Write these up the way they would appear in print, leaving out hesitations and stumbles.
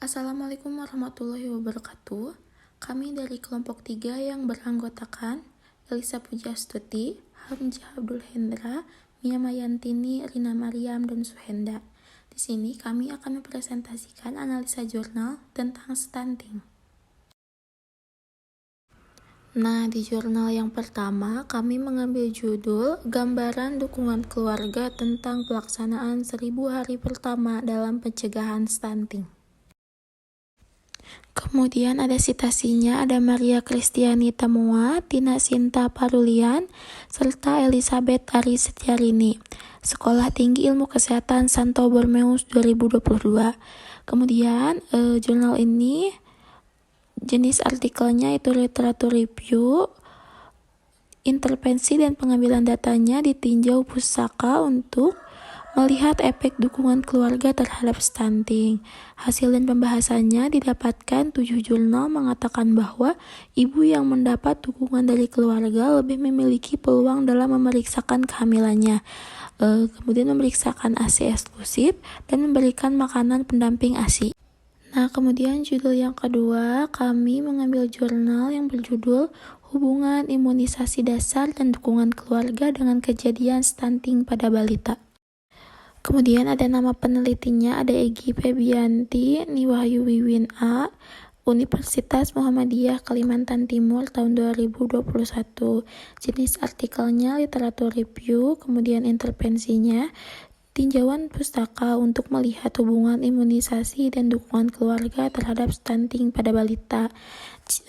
Assalamualaikum warahmatullahi wabarakatuh. Kami dari kelompok 3 yang beranggotakan Elisa Pujastuti, Hamzah Abdul Hendra, Mia Mayantini, Rina Mariam, dan Suhenda. Di sini kami akan mempresentasikan analisa jurnal tentang stunting. Nah, di jurnal yang pertama, kami mengambil judul Gambaran Dukungan Keluarga tentang Pelaksanaan 1000 Hari Pertama dalam Pencegahan Stunting. Kemudian ada citasinya, ada Maria Kristiani Tamoa, Tina Sinta Parulian, serta Elizabeth Ari Setiarini. Sekolah Tinggi Ilmu Kesehatan Santo Borromeus 2022. Kemudian jurnal ini jenis artikelnya itu literatur review, intervensi dan pengambilan datanya ditinjau pusaka untuk melihat efek dukungan keluarga terhadap stunting. Hasil dan pembahasannya didapatkan 7 jurnal mengatakan bahwa ibu yang mendapat dukungan dari keluarga lebih memiliki peluang dalam memeriksakan kehamilannya, kemudian memeriksakan ASI eksklusif, dan memberikan makanan pendamping ASI. Nah, kemudian judul yang kedua, kami mengambil jurnal yang berjudul Hubungan Imunisasi Dasar dan Dukungan Keluarga dengan Kejadian Stunting pada Balita. Kemudian ada nama penelitinya, ada Egy Febianti, Niwahyu Wiwin A, Universitas Muhammadiyah Kalimantan Timur tahun 2021. Jenis artikelnya literatur review, kemudian intervensinya tinjauan pustaka untuk melihat hubungan imunisasi dan dukungan keluarga terhadap stunting pada balita.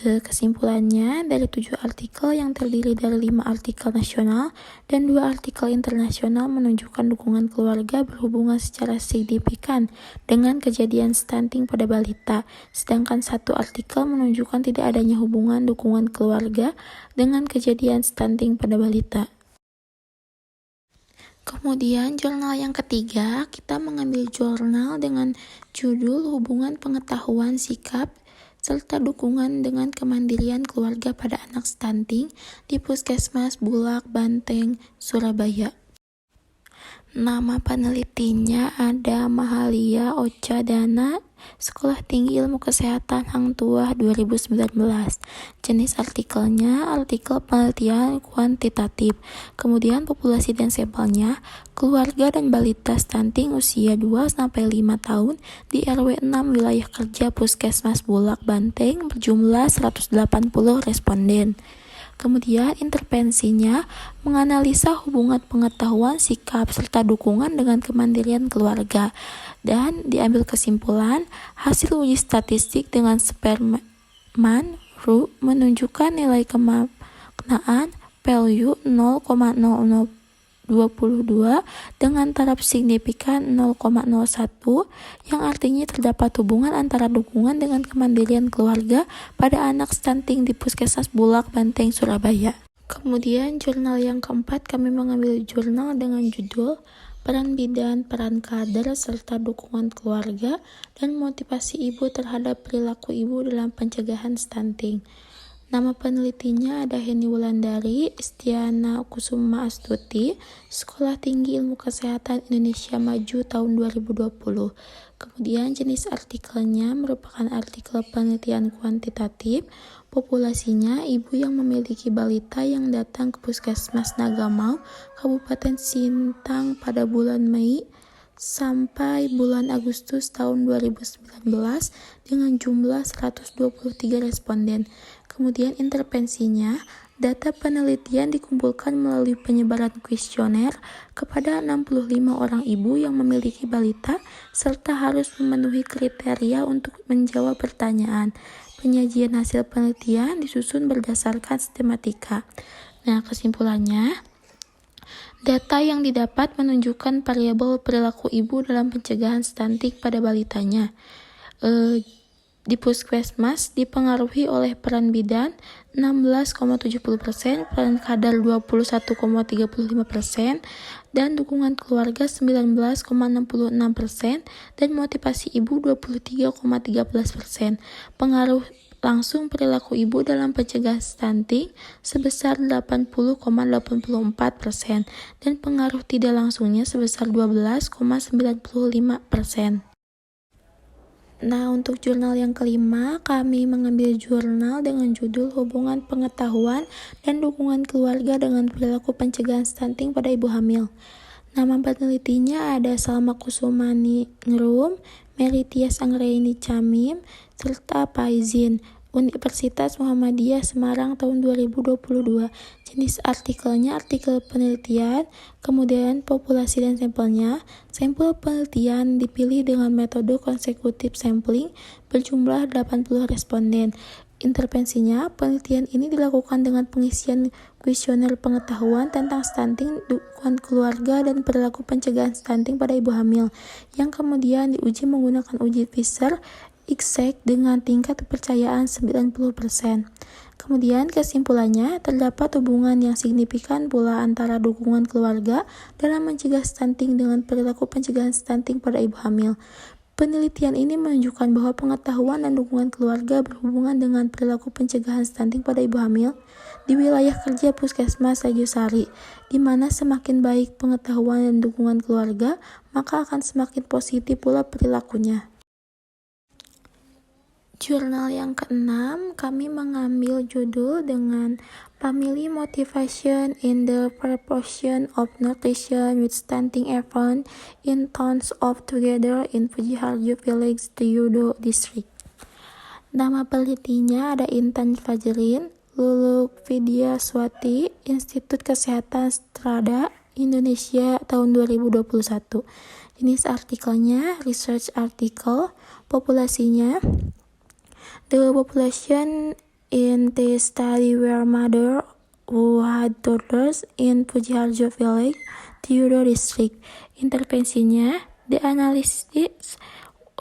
Kesimpulannya, dari 7 artikel yang terdiri dari 5 artikel nasional dan 2 artikel internasional menunjukkan dukungan keluarga berhubungan secara signifikan dengan kejadian stunting pada balita, sedangkan 1 artikel menunjukkan tidak adanya hubungan dukungan keluarga dengan kejadian stunting pada balita. Kemudian jurnal yang ketiga, kita mengambil jurnal dengan judul Hubungan Pengetahuan Sikap serta Dukungan dengan Kemandirian Keluarga pada Anak Stunting di Puskesmas Bulak, Banteng, Surabaya. Nama penelitinya ada Mahalia Ocha Dana, Sekolah Tinggi Ilmu Kesehatan Hang Tuah 2019. Jenis artikelnya artikel penelitian kuantitatif. Kemudian populasi dan sampelnya keluarga dan balita stunting usia 2-5 tahun di RW 6 wilayah kerja Puskesmas Bulak Banteng berjumlah 180 responden. Kemudian intervensinya menganalisa hubungan pengetahuan, sikap, serta dukungan dengan kemandirian keluarga. Dan diambil kesimpulan, hasil uji statistik dengan Sperman Ru menunjukkan nilai kemaknaan value 0,0022 dengan taraf signifikan 0,01 yang artinya terdapat hubungan antara dukungan dengan kemandirian keluarga pada anak stunting di Puskesmas Bulak, Banteng, Surabaya. Kemudian jurnal yang keempat, kami mengambil jurnal dengan judul Peran Bidan, Peran Kader, serta Dukungan Keluarga dan Motivasi Ibu terhadap Perilaku Ibu dalam Pencegahan Stunting. Nama penelitinya ada Heni Wulandari, Istiana Kusuma Astuti, Sekolah Tinggi Ilmu Kesehatan Indonesia Maju tahun 2020. Kemudian jenis artikelnya merupakan artikel penelitian kuantitatif. Populasinya ibu yang memiliki balita yang datang ke Puskesmas Nagamau, Kabupaten Sintang pada bulan Mei sampai bulan Agustus tahun 2019 dengan jumlah 123 responden. Kemudian intervensinya, data penelitian dikumpulkan melalui penyebaran kuesioner kepada 65 orang ibu yang memiliki balita serta harus memenuhi kriteria untuk menjawab pertanyaan. Penyajian hasil penelitian disusun berdasarkan sistematika. Nah, kesimpulannya, data yang didapat menunjukkan variabel perilaku ibu dalam pencegahan stunting pada balitanya. Di Puskesmas dipengaruhi oleh peran bidan 16,70%, peran kader 21,35%, dan dukungan keluarga 19,66%, dan motivasi ibu 23,13%. Pengaruh langsung perilaku ibu dalam pencegahan stunting sebesar 80,84%, dan pengaruh tidak langsungnya sebesar 12,95%. Nah, untuk jurnal yang kelima, kami mengambil jurnal dengan judul Hubungan Pengetahuan dan Dukungan Keluarga dengan Perilaku Pencegahan Stunting pada Ibu Hamil. Nama penelitinya ada Salma Kusumani Ngrum, Mary Tias Anggraini Camim, serta Faizin, Universitas Muhammadiyah Semarang tahun 2022. Jenis artikelnya artikel penelitian, kemudian populasi dan sampelnya. Sampel penelitian dipilih dengan metode konsekutif sampling berjumlah 80 responden. Intervensinya, penelitian ini dilakukan dengan pengisian kuesioner pengetahuan tentang stunting, dukungan keluarga, dan perilaku pencegahan stunting pada ibu hamil, yang kemudian diuji menggunakan uji Fisher-Exact dengan tingkat kepercayaan 90%. Kemudian kesimpulannya, terdapat hubungan yang signifikan pula antara dukungan keluarga dalam mencegah stunting dengan perilaku pencegahan stunting pada ibu hamil. Penelitian ini menunjukkan bahwa pengetahuan dan dukungan keluarga berhubungan dengan perilaku pencegahan stunting pada ibu hamil di wilayah kerja Puskesmas Rajosari, di mana semakin baik pengetahuan dan dukungan keluarga, maka akan semakin positif pula perilakunya. Jurnal yang keenam, kami mengambil judul dengan Family Motivation in the Proportion of Nutrition with Stunting Event in Towns of Together in Pujiharjo Village, Tiyudo District. Nama penelitinya ada Intan Fajrin, Luluk Vidya Swati, Institut Kesehatan Strada, Indonesia tahun 2021. Jenis artikelnya research article, populasinya the population in the study were mother who had toddlers in Pujiharjo Village, Tiyudo District. Intervensinya, the analysis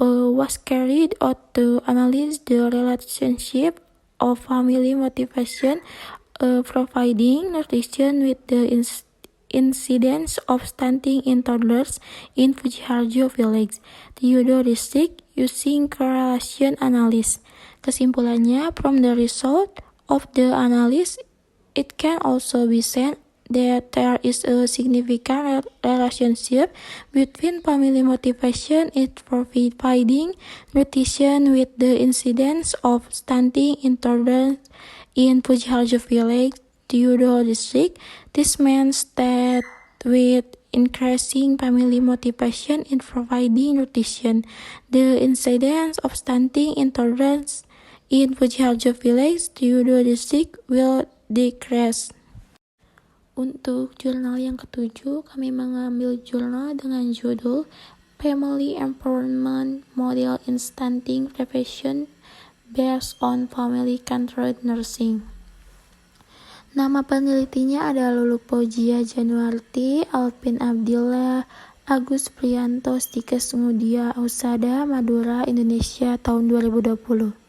was carried out to analyze the relationship of family motivation providing nutrition with the incidence of stunting in toddlers in Pujiharjo Village, Tiyudo District using correlation analysis. Kesimpulannya, from the result of the analysis, it can also be said that there is a significant relationship between family motivation in providing nutrition with the incidence of stunting in toddlers in Pujiharjo Village, Tiyudo District. This means that with increasing family motivation in providing nutrition, the incidence of stunting in toddlers in Pujiharjo Village, Tiyudo District will decrease. Untuk jurnal yang ketujuh, kami mengambil jurnal dengan judul Family Empowerment Model in Stunting Prevention Based on Family-Centered Nursing. Nama penelitinya ada Luluk Fauzia Januarti, Alvin Abdillah, Agus Priyanto, Stikes Ngudia, Ausada, Madura, Indonesia tahun 2020.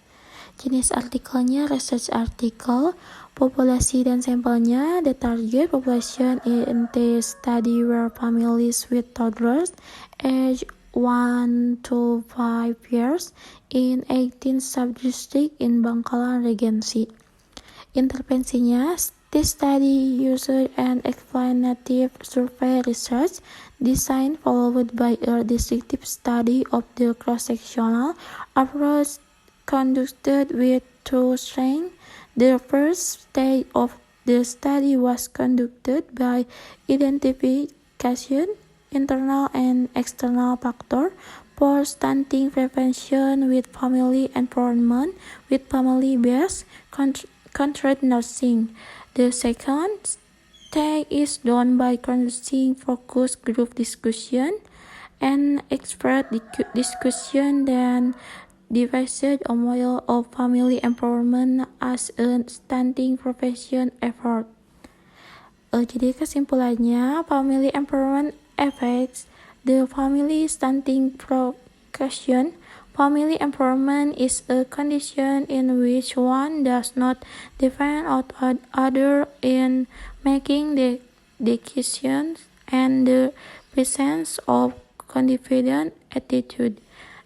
Jenis artikelnya research article, populasi dan sampelnya, the target population in the study were families with toddlers age 1 to 5 years in 18 sub-district in Bangkalan Regency. Intervensinya, this study used an explanative survey research design followed by a descriptive study of the cross-sectional approach conducted with two strengths. The first stage of the study was conducted by identification, internal and external factor for stunting prevention with family empowerment with family-based contract nursing. The second stage is done by conducting focus group discussion and expert discussion, then devised a model of family empowerment as a stunting prevention effort. Jadi kesimpulannya, family empowerment affects the family stunting prevention. Family empowerment is a condition in which one does not depend on other in making the decisions and the presence of confident attitude.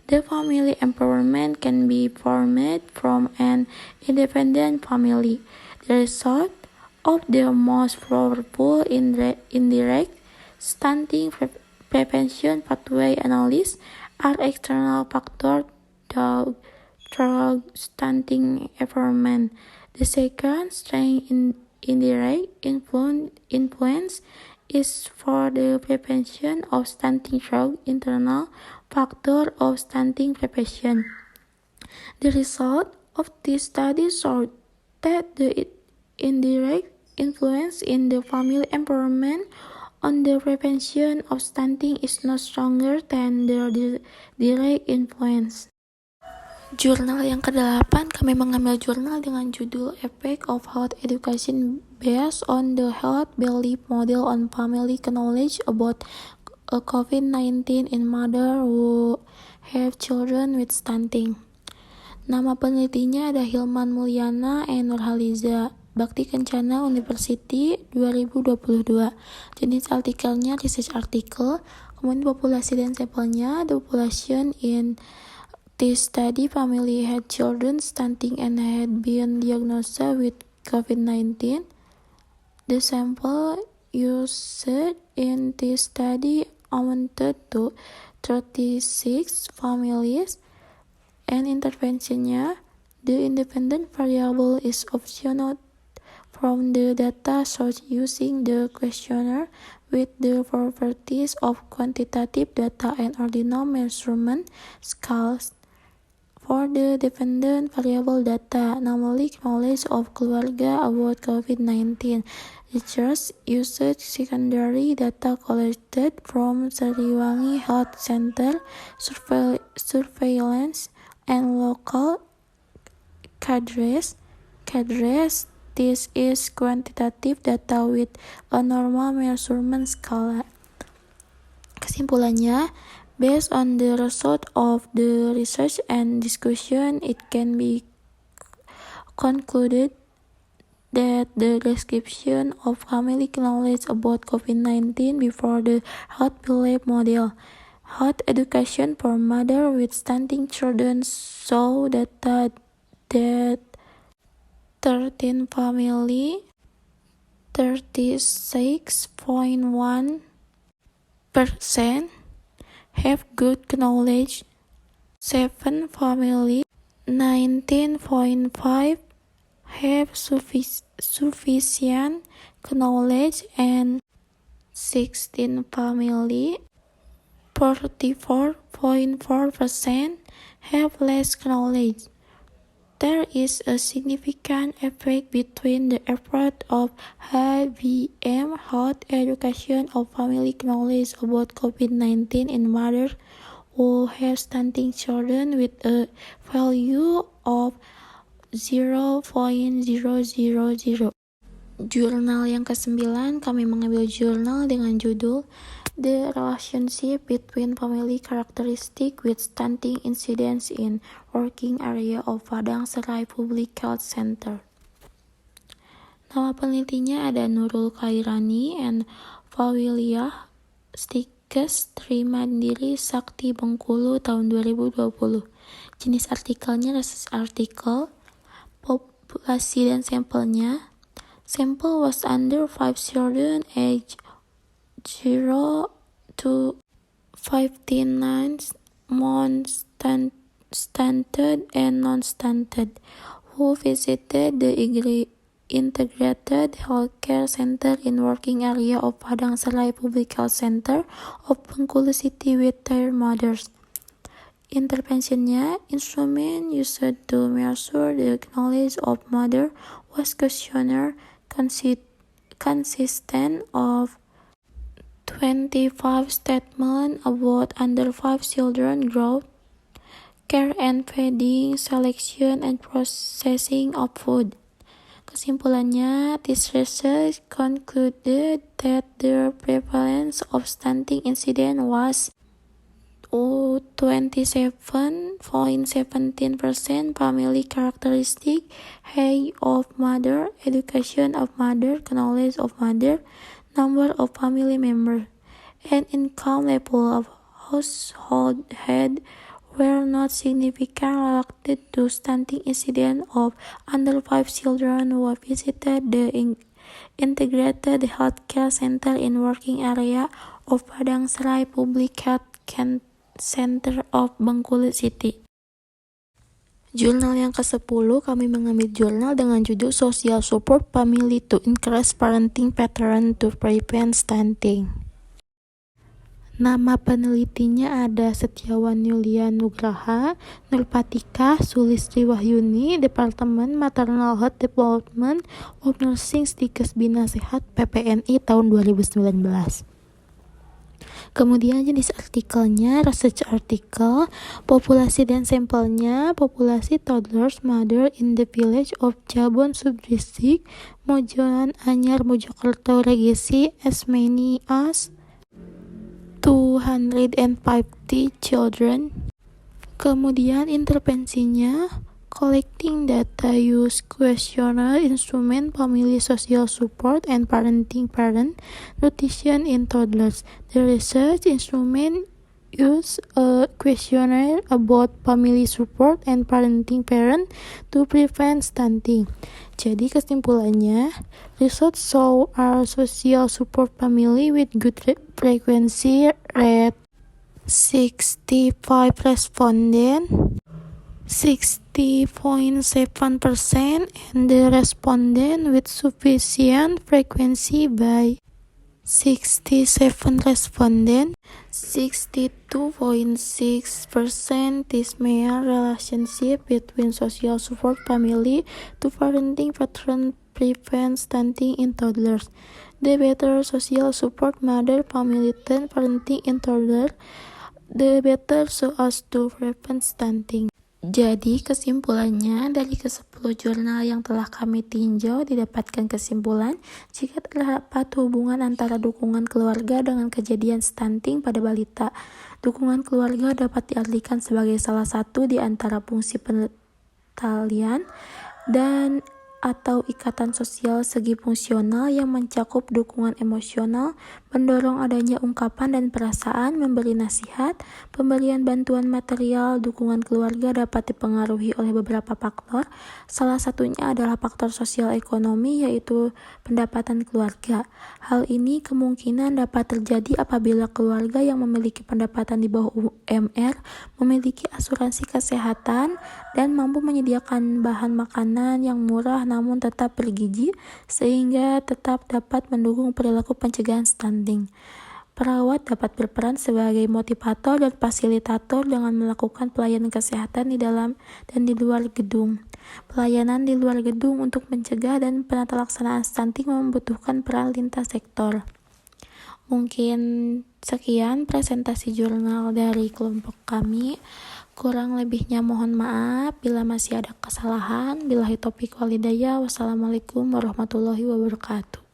The family empowerment can be formed from an independent family. The result of the most powerful indirect stunting prevention pathway analysis are external factors drug stunting environment. The second strength in indirect influence is for the prevention of stunting through internal factor of stunting prevention. The result of this study showed that the indirect influence in the family environment on the prevention of stunting is not stronger than the direct influence. Jurnal yang ke-8, kami mengambil jurnal dengan judul Effect of Health Education Based on the Health Belief Model on Family Knowledge About COVID-19 in Mother Who Have Children with Stunting. Nama penelitinya ada Hilman Mulyana and Nurhaliza, Bakti Kencana University 2022. Jenis artikelnya research article, kemudian populasi dan sampelnya, the population in this study family had children stunting and had been diagnosed with COVID-19. The sample used in this study amounted to 36 families, and interventionnya, the independent variable is optional from the data source using the questionnaire with the properties of quantitative data and ordinal measurement scales. For the dependent variable data, namely knowledge of keluarga about COVID-19, research used secondary data collected from Sariwangi Health Center, surveillance, and local cadres. This is quantitative data with a normal measurement scala. Kesimpulannya, based on the result of the research and discussion, it can be concluded that the description of family knowledge about COVID-19 before the health belief model, health education for mother with stunting children, show that 13 family, 36.1% have good knowledge, 7 family, 19.5 have sufficient knowledge, and 16 family, 44.4% have less knowledge. There is a significant effect between the effort of HBM health education of family knowledge about COVID-19 in mothers who have stunting children with a value of 0.000. Jurnal yang ke-9, kami mengambil jurnal dengan judul The Relationship Between Family Characteristics with Stunting Incidence in Working Area of Padang Serai Public Health Center. Nama penelitinya ada Nurul Khairani and Fawiliyah Stikes, Tri Mandiri Sakti Bengkulu tahun 2020. Jenis artikelnya research article, populasi dan sampelnya. Sample was under 5 children age 0 to 59 months stunted and non-stunted, who visited the Integrated Healthcare Center in Working Area of Padang Serai Public Health Center of Bengkulu City with their mothers. Interventionnya, instrument used to measure the knowledge of mother was questionnaire consistent of 25 statements about under 5 children growth, care and feeding, selection and processing of food. Kesimpulannya, this research concluded that the prevalence of stunting incident was 27.17% family characteristic, height of mother, education of mother, knowledge of mother, number of family members, and income level of household head were not significant related to stunting incident of under 5 children who visited the Integrated Healthcare Center in Working Area of Padang Serai Public Health Center of Bengkulu City. Jurnal yang ke-10, kami mengambil jurnal dengan judul Social Support Family to Increase Parenting Pattern to Prevent Stunting. Nama penelitinya ada Setiawan Yulia Nugraha, Nurpatika Sulistri Wahyuni, Departemen Maternal Health Development of Nursing Stikes Bina Sehat PPNI tahun 2019. Kemudian jenis artikelnya, research article, populasi dan sampelnya, populasi toddlers mother in the village of Cirebon Subdistrict, Mojoan Anyar Mojokerto Regisi, as many as 250 children. Kemudian intervensinya, collecting data use questionnaire instrument family social support and parenting parent nutrition in toddlers. The research instrument use a questionnaire about family support and parenting parent to prevent stunting. Jadi kesimpulannya, research show our social support family with good frequency rate 65 respondent 60.7% and the respondent with sufficient frequency by 67 respondent 62.6% this mere relationship between social support family to parenting pattern prevent stunting in toddlers. The better social support mother family than parenting in toddler, the better so as to prevent stunting. Jadi kesimpulannya, dari ke-10 jurnal yang telah kami tinjau didapatkan kesimpulan jika terdapat hubungan antara dukungan keluarga dengan kejadian stunting pada balita. Dukungan keluarga dapat diartikan sebagai salah satu di antara fungsi pengetalian dan atau ikatan sosial segi fungsional yang mencakup dukungan emosional, mendorong adanya ungkapan dan perasaan, memberi nasihat, pemberian bantuan material. Dukungan keluarga dapat dipengaruhi oleh beberapa faktor. Salah satunya adalah faktor sosial ekonomi, yaitu pendapatan keluarga. Hal ini kemungkinan dapat terjadi apabila keluarga yang memiliki pendapatan di bawah UMR memiliki asuransi kesehatan dan mampu menyediakan bahan makanan yang murah namun tetap bergizi, sehingga tetap dapat mendukung perilaku pencegahan stunting. Perawat dapat berperan sebagai motivator dan fasilitator dengan melakukan pelayanan kesehatan di dalam dan di luar gedung. Pelayanan di luar gedung untuk mencegah dan penata laksanaan stunting membutuhkan peran lintas sektor. Mungkin sekian presentasi jurnal dari kelompok kami. Kurang lebihnya mohon maaf bila masih ada kesalahan. Billahi taufiq wal hidayah. Wassalamualaikum warahmatullahi wabarakatuh.